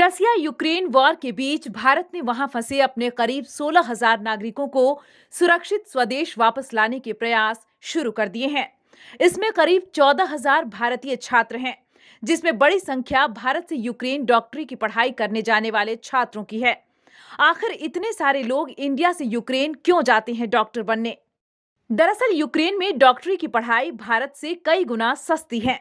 Russia Ukraine war के बीच भारत ने वहां फंसे अपने करीब 16,000 नागरिकों को सुरक्षित स्वदेश वापस लाने के प्रयास शुरू कर दिए हैं। इसमें करीब 14,000 भारतीय छात्र हैं, जिसमें बड़ी संख्या भारत से यूक्रेन डॉक्टरी की पढ़ाई करने जाने वाले छात्रों की है। आखिर इतने सारे लोग इंडिया से यूक्रेन क्यों जाते हैं डॉक्टर बनने? दरअसल यूक्रेन में डॉक्टरी की पढ़ाई भारत से कई गुना सस्ती है।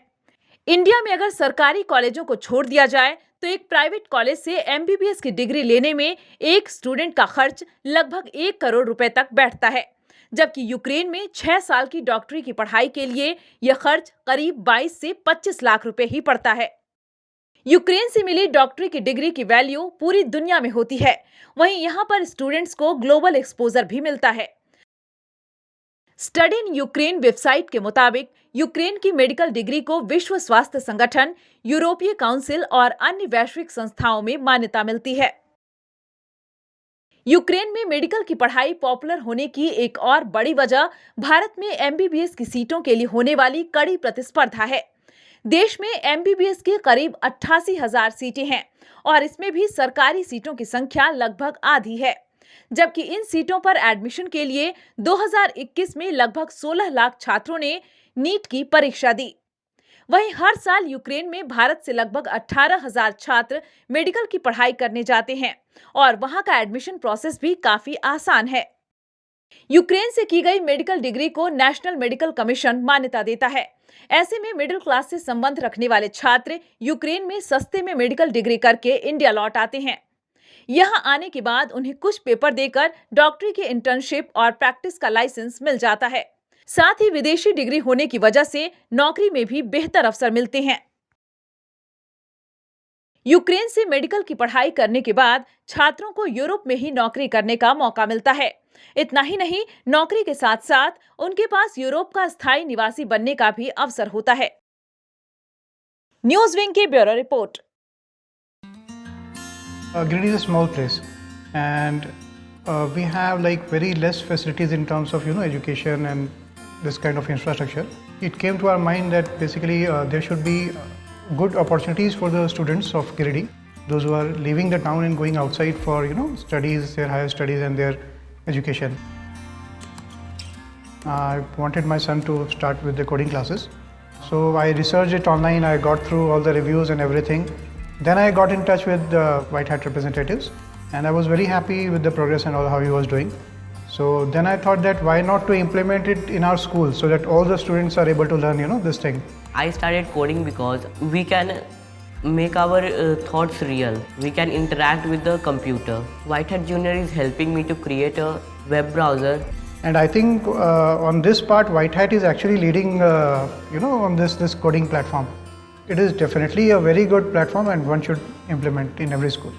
इंडिया में अगर सरकारी कॉलेजों को छोड़ दिया जाए तो एक प्राइवेट कॉलेज से एमबीबीएस की डिग्री लेने में एक स्टूडेंट का खर्च लगभग 1 करोड़ रुपए तक बैठता है, जबकि यूक्रेन में 6 साल की डॉक्टरी की पढ़ाई के लिए यह खर्च करीब 22 से 25 लाख रुपए ही पड़ता है। यूक्रेन से मिली डॉक्टरी की डिग्री की वैल्यू पूरी दुनिया में होती है। वहीं यहाँ पर स्टूडेंट्स को ग्लोबल एक्सपोजर भी मिलता है। स्टडी इन यूक्रेन वेबसाइट के मुताबिक यूक्रेन की मेडिकल डिग्री को विश्व स्वास्थ्य संगठन, यूरोपीय काउंसिल और अन्य वैश्विक संस्थाओं में मान्यता मिलती है। यूक्रेन में मेडिकल की पढ़ाई पॉपुलर होने की एक और बड़ी वजह भारत में एमबीबीएस की सीटों के लिए होने वाली कड़ी प्रतिस्पर्धा है। देश में एमबीबीएस की करीब 88,000 सीटें हैं और इसमें भी सरकारी सीटों की संख्या लगभग आधी है, जबकि इन सीटों पर एडमिशन के लिए 2021 में लगभग 16 लाख छात्रों ने नीट की परीक्षा दी। वहीं हर साल यूक्रेन में भारत से लगभग 18,000 छात्र मेडिकल की पढ़ाई करने जाते हैं और वहां का एडमिशन प्रोसेस भी काफी आसान है। यूक्रेन से की गई मेडिकल डिग्री को नेशनल मेडिकल कमीशन मान्यता देता है। ऐसे में मिडिल क्लास से संबंध रखने वाले छात्र यूक्रेन में सस्ते में मेडिकल डिग्री करके इंडिया लौट आते हैं। यहां आने के बाद उन्हें कुछ पेपर देकर डॉक्टरी की इंटर्नशिप और प्रैक्टिस का लाइसेंस मिल जाता है। साथ ही विदेशी डिग्री होने की वजह से नौकरी में भी बेहतर अवसर मिलते हैं। यूक्रेन से मेडिकल की पढ़ाई करने के बाद छात्रों को यूरोप में ही नौकरी करने का मौका मिलता है। इतना ही नहीं, नौकरी के साथ साथ उनके पास यूरोप का स्थायी निवासी बनने का भी अवसर होता है। न्यूज विंग की bureau report. Giridih is a small place, and we have like very less facilities in terms of education and this kind of infrastructure. It came to our mind that basically there should be good opportunities for the students of Giridih, those who are leaving the town and going outside for studies, their higher studies and their education. I wanted my son to start with the coding classes, so I researched it online. I got through all the reviews and everything. Then I got in touch with the White Hat representatives, and I was very happy with the progress and all how he was doing. So then I thought that why not to implement it in our school so that all the students are able to learn this thing. I started coding because we can make our thoughts real. We can interact with the computer. White Hat Junior is helping me to create a web browser. And I think on this part, White Hat is actually leading, on this coding platform. It is definitely a very good platform and one should implement in every school.